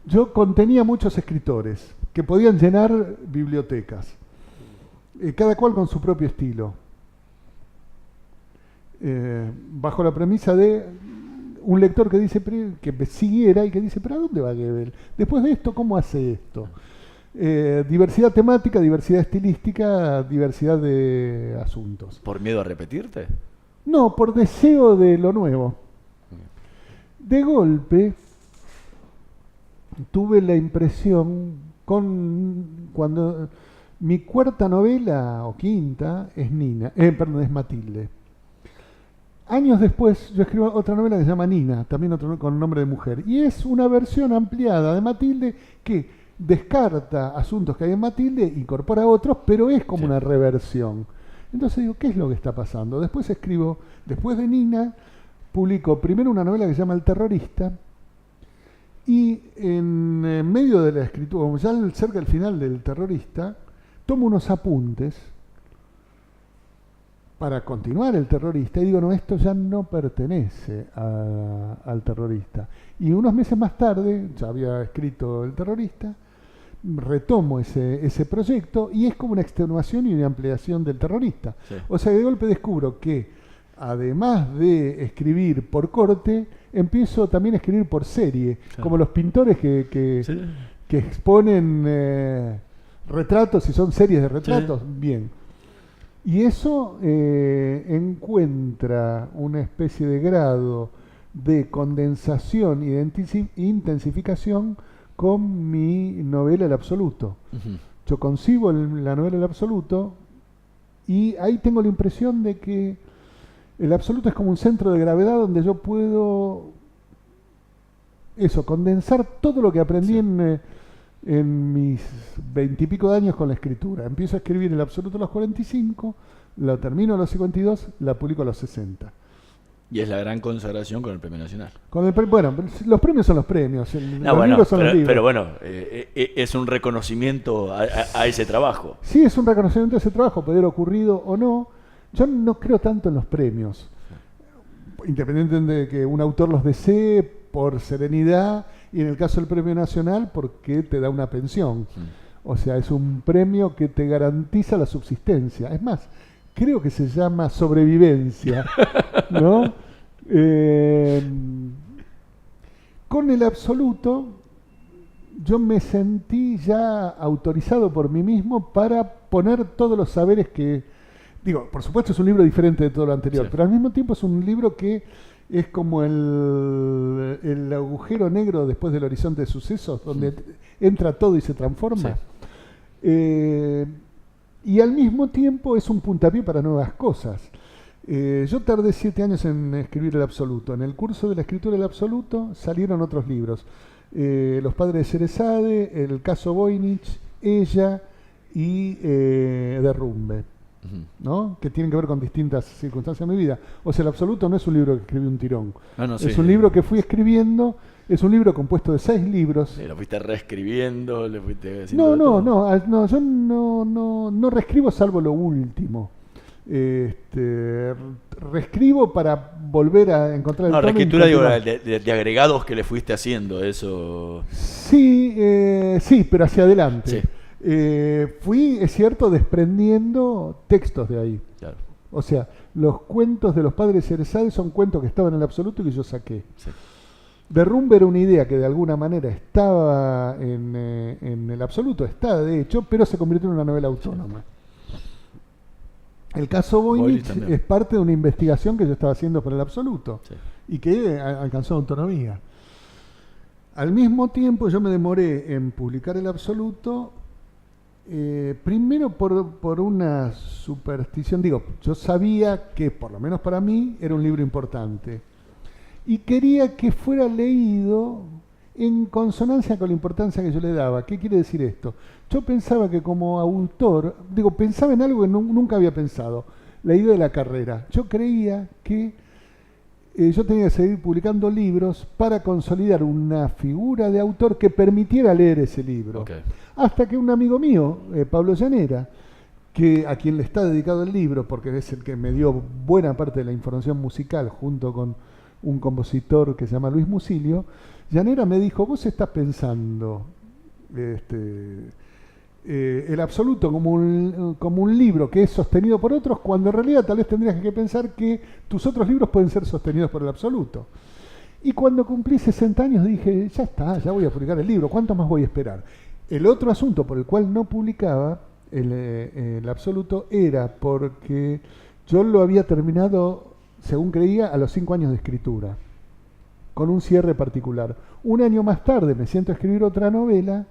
yo contenía muchos escritores que podían llenar bibliotecas, cada cual con su propio estilo. Bajo la premisa de un lector que dice que me siguiera y que dice, ¿pero a dónde va Goebbels? Después de esto, ¿cómo hace esto? Diversidad temática, diversidad estilística, diversidad de asuntos. ¿Por miedo a repetirte? No, por deseo de lo nuevo. De golpe tuve la impresión cuando mi cuarta novela o quinta es es Matilde. Años después yo escribo otra novela que se llama Nina, también con nombre de mujer, y es una versión ampliada de Matilde que descarta asuntos que hay en Matilde, incorpora otros, pero es como una reversión. Entonces digo, ¿qué es lo que está pasando? Después de Nina, publico primero una novela que se llama El terrorista, y en medio de la escritura, ya cerca del final del terrorista, tomo unos apuntes para continuar el terrorista y digo, no, esto ya no pertenece al terrorista. Y unos meses más tarde, ya había escrito El terrorista, retomo ese proyecto y es como una extenuación y una ampliación del terrorista. Sí. O sea, de golpe descubro que además de escribir por corte, empiezo también a escribir por serie, Claro. como los pintores que exponen retratos y son series de retratos. Bien. Y eso encuentra una especie de grado de condensación y de intensificación con mi novela El Absoluto. Ujú. Yo concibo la novela El Absoluto y ahí tengo la impresión de que el absoluto es como un centro de gravedad donde yo puedo condensar todo lo que aprendí en mis 20 y pico de años con la escritura. Empiezo a escribir El Absoluto a los 45, lo termino a los 52, la publico a los 60. Y es la gran consagración con el Premio Nacional. Bueno, los premios son los premios, No, los libros son los libros. Pero bueno, es un reconocimiento a ese trabajo. Sí, es un reconocimiento de ese trabajo, puede haber ocurrido o no. Yo no creo tanto en los premios, independientemente de que un autor los desee por serenidad y en el caso del Premio Nacional porque te da una pensión. O sea, es un premio que te garantiza la subsistencia. Es más, creo que se llama sobrevivencia, ¿no? Con El Absoluto yo me sentí ya autorizado por mí mismo para poner todos los saberes que... Digo, por supuesto es un libro diferente de todo lo anterior, pero al mismo tiempo es un libro que es como el agujero negro después del horizonte de sucesos, donde entra todo y se transforma. Y al mismo tiempo es un puntapié para nuevas cosas. Yo tardé 7 años en escribir El Absoluto. En el curso de la escritura del Absoluto salieron otros libros. Los padres de Cerezade, El caso Voynich, Ella y Derrumbe. ¿No? Que tienen que ver con distintas circunstancias de mi vida. O sea, El Absoluto no es un libro que escribí un tirón. Es un libro que fui escribiendo, es un libro compuesto de 6 libros. Lo fuiste reescribiendo, le fuiste haciendo No, yo no reescribo salvo lo último. Reescribo para volver a encontrar el tono. Reescritura digo, de agregados que le fuiste haciendo, eso. Sí, pero hacia adelante. Sí. Fui, es cierto, desprendiendo textos de ahí. Claro. O sea, los cuentos de los padres de Cerezade son cuentos que estaban en El Absoluto y que yo saqué. Sí. Derrumbe era una idea que de alguna manera estaba en El Absoluto, está de hecho, pero se convirtió en una novela autónoma. El caso Voynich es parte de una investigación que yo estaba haciendo por El Absoluto y que alcanzó autonomía. Al mismo tiempo yo me demoré en publicar El Absoluto. Primero por una superstición, yo sabía que, por lo menos para mí, era un libro importante y quería que fuera leído en consonancia con la importancia que yo le daba. ¿Qué quiere decir esto? Yo pensaba que como autor, pensaba en algo que nunca había pensado, la idea de la carrera. Yo creía que yo tenía que seguir publicando libros para consolidar una figura de autor que permitiera leer ese libro. Okay. Hasta que un amigo mío, Pablo Llanera, a quien le está dedicado el libro, porque es el que me dio buena parte de la información musical, junto con un compositor que se llama Luis Musilio, Llanera me dijo, vos estás pensando El Absoluto como un libro que es sostenido por otros, cuando en realidad tal vez tendrías que pensar que tus otros libros pueden ser sostenidos por El Absoluto. Y cuando cumplí 60 años dije, ya está, ya voy a publicar el libro, ¿cuánto más voy a esperar? El otro asunto por el cual no publicaba el Absoluto era porque yo lo había terminado, según creía, a los 5 años de escritura, con un cierre particular. Un año más tarde me siento a escribir otra novela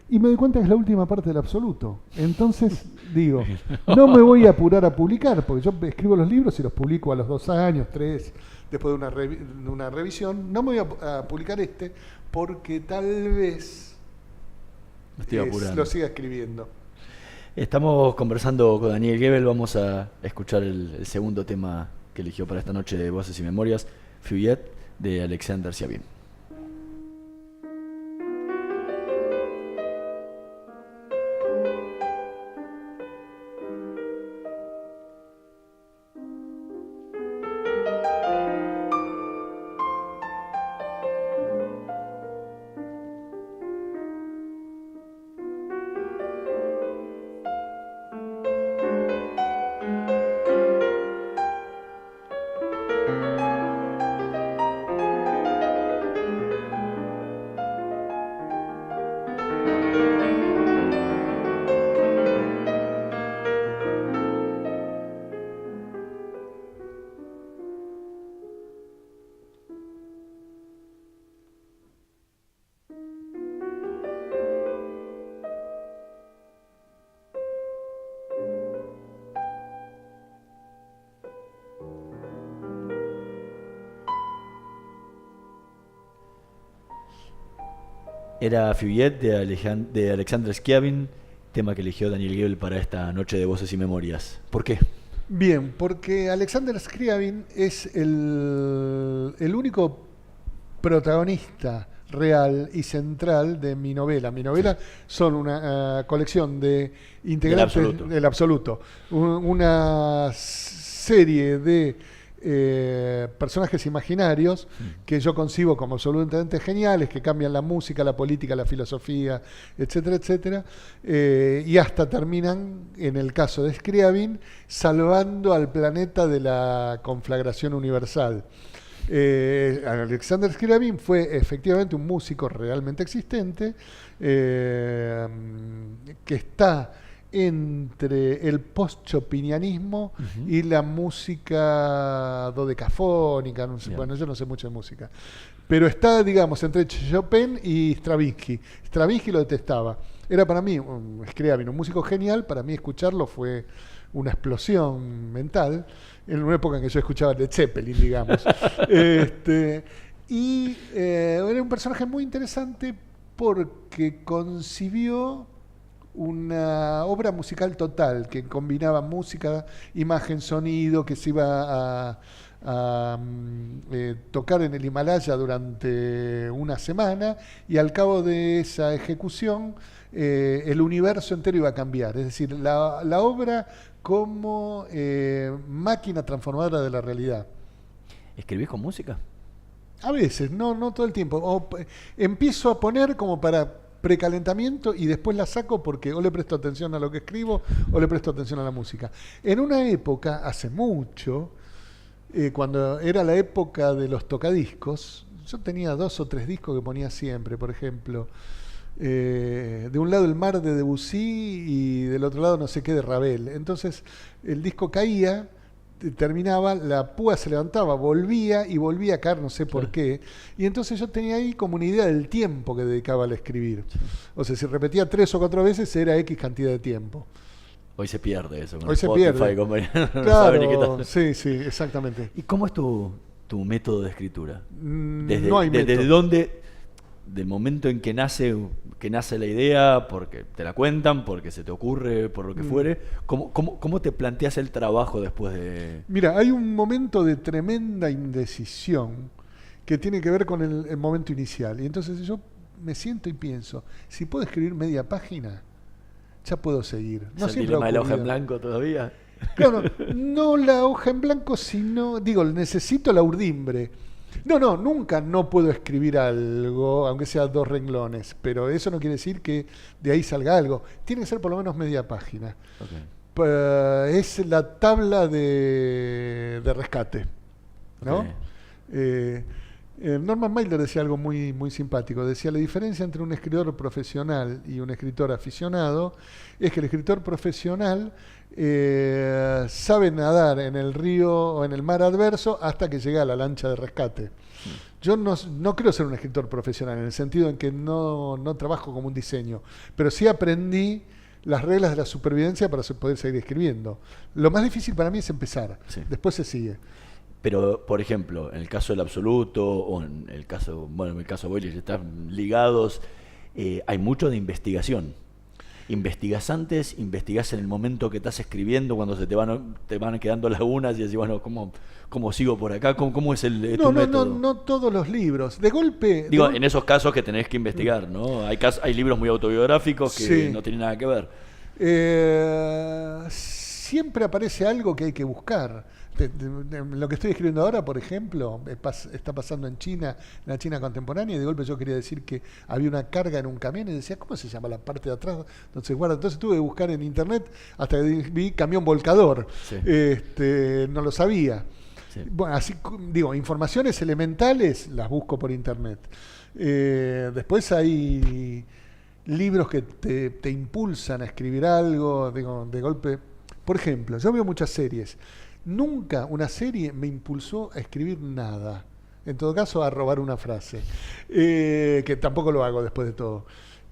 y me doy cuenta que es la última parte del Absoluto. Entonces digo, no me voy a apurar a publicar, porque yo escribo los libros y los publico a los 2 años, 3, después de una revisión. No me voy a publicar porque tal vez lo siga escribiendo. Estamos conversando con Daniel Gebel, vamos a escuchar el segundo tema que eligió para esta noche de Voces y Memorias, Fuyet, de Alexander Siavin. Era Fuyet de Alexander Scriabin, tema que eligió Daniel Gebel para esta noche de Voces y Memorias. ¿Por qué? Bien, porque Alexander Scriabin es el único protagonista real y central de mi novela. Mi novela son una colección de integrantes del Absoluto, una serie de personajes imaginarios que yo concibo como absolutamente geniales, que cambian la música, la política, la filosofía, etcétera, etcétera, y hasta terminan, en el caso de Scriabin, salvando al planeta de la conflagración universal. Alexander Scriabin fue efectivamente un músico realmente existente, que está entre el post-chopinianismo y la música dodecafónica, no sé, bueno, yo no sé mucho de música, pero está, digamos, entre Chopin y Stravinsky. Stravinsky lo detestaba. Era para mí, Scriabin, un músico genial, para mí escucharlo fue una explosión mental, en una época en que yo escuchaba Led Zeppelin, digamos. Y era un personaje muy interesante porque concibió una obra musical total que combinaba música, imagen, sonido, que se iba a tocar en el Himalaya durante una semana, y al cabo de esa ejecución el universo entero iba a cambiar. Es decir, la obra como máquina transformadora de la realidad. ¿Escribís con música? A veces, no todo el tiempo. Empiezo a poner como para precalentamiento y después la saco porque o le presto atención a lo que escribo o le presto atención a la música. En una época, hace mucho, cuando era la época de los tocadiscos, yo tenía 2 o 3 discos que ponía siempre. Por ejemplo, de un lado El mar de Debussy y del otro lado no sé qué de Ravel. Entonces el disco caía, terminaba, la púa se levantaba, volvía y volvía a caer, no sé por qué. Y entonces yo tenía ahí como una idea del tiempo que dedicaba al escribir. O sea, si repetía 3 o 4 veces era X cantidad de tiempo. Hoy se pierde eso. Hoy se pierde. Claro, sí, exactamente. ¿Y cómo es tu método de escritura? No hay método. ¿Desde dónde? Del momento en que nace la idea, porque te la cuentan, porque se te ocurre, por lo que fuere, ¿cómo te planteas el trabajo después de...? Mira, hay un momento de tremenda indecisión que tiene que ver con el momento inicial. Y entonces yo me siento y pienso, si puedo escribir media página, ya puedo seguir. No siempre el dilema de la hoja en blanco todavía. Claro, no la hoja en blanco, sino, necesito la urdimbre. Nunca no puedo escribir algo, aunque sea 2 renglones, pero eso no quiere decir que de ahí salga algo. Tiene que ser por lo menos media página. Okay. Es la tabla de rescate, ¿no? Okay. Norman Mailer decía algo muy, muy simpático. Decía, la diferencia entre un escritor profesional y un escritor aficionado es que el escritor profesional sabe nadar en el río o en el mar adverso hasta que llega a la lancha de rescate. Yo no creo ser un escritor profesional, en el sentido en que no trabajo como un diseño, pero sí aprendí las reglas de la supervivencia para poder seguir escribiendo. Lo más difícil para mí es empezar, después se sigue. Pero, por ejemplo, en el caso del Absoluto o en el caso de Boyle, están ligados, hay mucho de investigación. Investigás antes, investigás en el momento que estás escribiendo, cuando te van quedando lagunas y decís, bueno, ¿cómo sigo por acá? ¿Cómo es tu método? No todos los libros. De golpe... En esos casos que tenés que investigar, ¿no? Hay libros muy autobiográficos que no tienen nada que ver. Siempre aparece algo que hay que buscar. Lo que estoy escribiendo ahora, por ejemplo, está pasando en China, en la China contemporánea, y de golpe yo quería decir que había una carga en un camión y decía, ¿cómo se llama la parte de atrás? Entonces tuve que buscar en internet hasta que vi camión volcador. Sí. No lo sabía. Sí. Bueno, así informaciones elementales las busco por internet. Después hay libros que te impulsan a escribir algo, de golpe. Por ejemplo, yo veo muchas series. Nunca una serie me impulsó a escribir nada. En todo caso, a robar una frase. Que tampoco lo hago después de todo.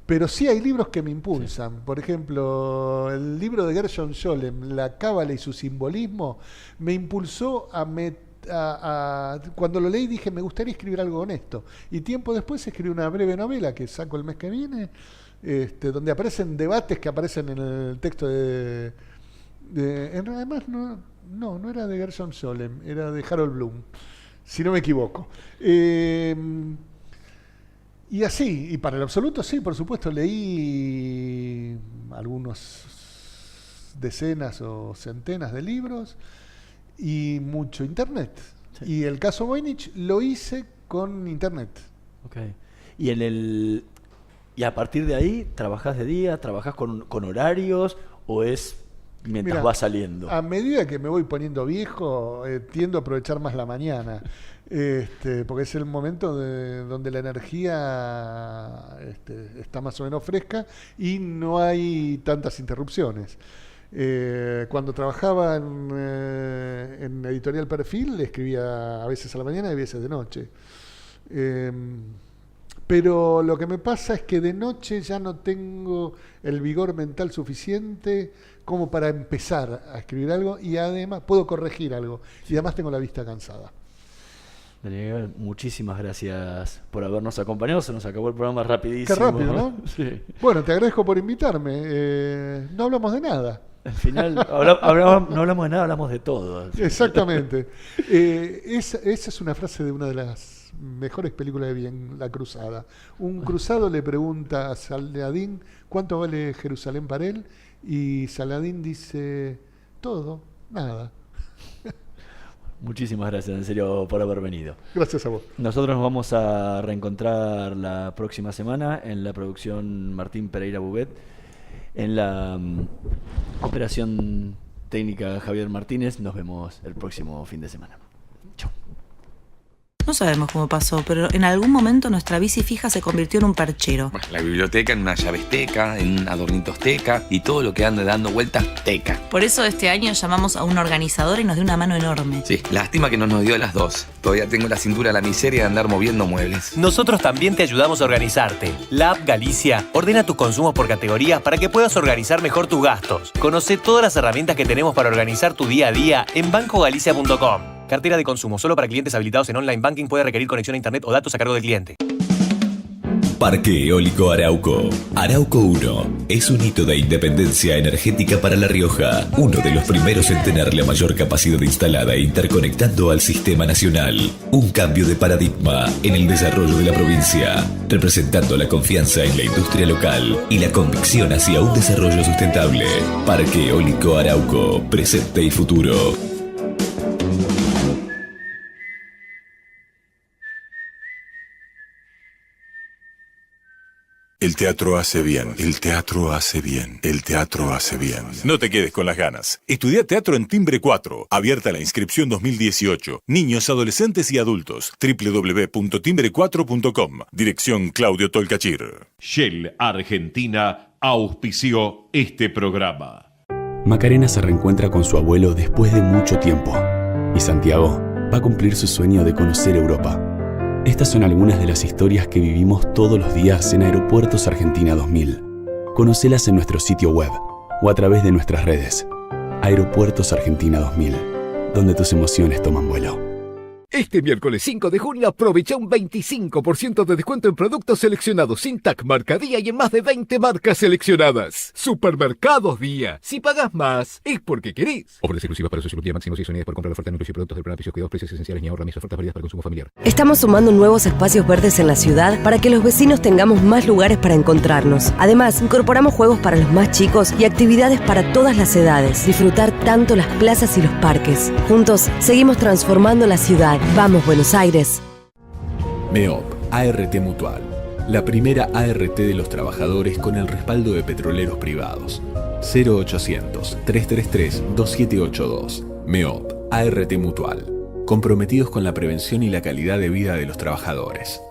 Pero sí hay libros que me impulsan. Sí. Por ejemplo, el libro de Gershom Scholem, La Cábala y su simbolismo, me impulsó a meter cuando lo leí dije, me gustaría escribir algo honesto. Y tiempo después escribí una breve novela que saco el mes que viene, donde aparecen debates que aparecen en el texto además no era de Gershom Scholem, era de Harold Bloom, si no me equivoco. Y así, y para el absoluto, sí, por supuesto, leí algunos decenas o centenas de libros y mucho internet. Sí. Y el caso Voynich lo hice con internet. Okay. Y a partir de ahí, ¿trabajás de día? ¿Trabajás con horarios? ¿O es mientras va saliendo? A medida que me voy poniendo viejo, tiendo a aprovechar más la mañana. Porque es el momento donde la energía está más o menos fresca y no hay tantas interrupciones. Cuando trabajaba en Editorial Perfil, escribía a veces a la mañana y a veces de noche. Pero lo que me pasa es que de noche ya no tengo el vigor mental suficiente como para empezar a escribir algo, y además puedo corregir algo, y además tengo la vista cansada. Daniel, muchísimas gracias por habernos acompañado. Se nos acabó el programa rapidísimo. Qué rápido, ¿no? Sí. Bueno, te agradezco por invitarme. No hablamos de nada. Al final, no hablamos de nada, hablamos de todo. Exactamente. Esa es una frase de una de las mejores películas de bien, La Cruzada. Un cruzado le pregunta a Saladín cuánto vale Jerusalén para él, y Saladín dice, todo, nada. Muchísimas gracias, en serio, por haber venido. Gracias a vos. Nosotros nos vamos a reencontrar la próxima semana en la producción Martín Pereira Bubet, en la operación técnica Javier Martínez. Nos vemos el próximo fin de semana. Chau. No sabemos cómo pasó, pero en algún momento nuestra bici fija se convirtió en un perchero. La biblioteca en una llaveteca, en adornitos teca y todo lo que ande dando vueltas teca. Por eso este año llamamos a un organizador y nos dio una mano enorme. Sí, lástima que no nos dio las dos. Todavía tengo la cintura a la miseria de andar moviendo muebles. Nosotros también te ayudamos a organizarte. La app Galicia ordena tus consumos por categorías para que puedas organizar mejor tus gastos. Conoce todas las herramientas que tenemos para organizar tu día a día en bancogalicia.com. Cartera de consumo solo para clientes habilitados en online banking, puede requerir conexión a internet o datos a cargo del cliente. Parque Eólico Arauco. Arauco 1 es un hito de independencia energética para La Rioja, uno de los primeros en tener la mayor capacidad instalada e interconectando al sistema nacional. Un cambio de paradigma en el desarrollo de la provincia, representando la confianza en la industria local y la convicción hacia un desarrollo sustentable. Parque Eólico Arauco, presente y futuro. El teatro hace bien, el teatro hace bien, el teatro hace bien. No te quedes con las ganas. Estudia teatro en Timbre 4. Abierta la inscripción 2018. Niños, adolescentes y adultos. www.timbre4.com. Dirección Claudio Tolcachir. Shell Argentina auspició este programa. Macarena se reencuentra con su abuelo después de mucho tiempo. Y Santiago va a cumplir su sueño de conocer Europa. Estas son algunas de las historias que vivimos todos los días en Aeropuertos Argentina 2000. Conocelas en nuestro sitio web o a través de nuestras redes. Aeropuertos Argentina 2000, donde tus emociones toman vuelo. Este miércoles 5 de junio aprovecha un 25% de descuento en productos seleccionados sin TAC marca Día y en más de 20 marcas seleccionadas. Supermercados Día. Si pagas más, es porque querés. Ofertas exclusivas para socios Día, máximo 6 unidades por compra de oferta, no incluye productos del plan de cuidados, precios esenciales ni ahorra mis ofertas válidas para consumo familiar. Estamos sumando nuevos espacios verdes en la ciudad para que los vecinos tengamos más lugares para encontrarnos. Además, incorporamos juegos para los más chicos y actividades para todas las edades. Disfrutar tanto las plazas y los parques. Juntos, seguimos transformando la ciudad. ¡Vamos, Buenos Aires! MEOP, ART Mutual. La primera ART de los trabajadores con el respaldo de petroleros privados. 0800-333-2782. MEOP, ART Mutual. Comprometidos con la prevención y la calidad de vida de los trabajadores.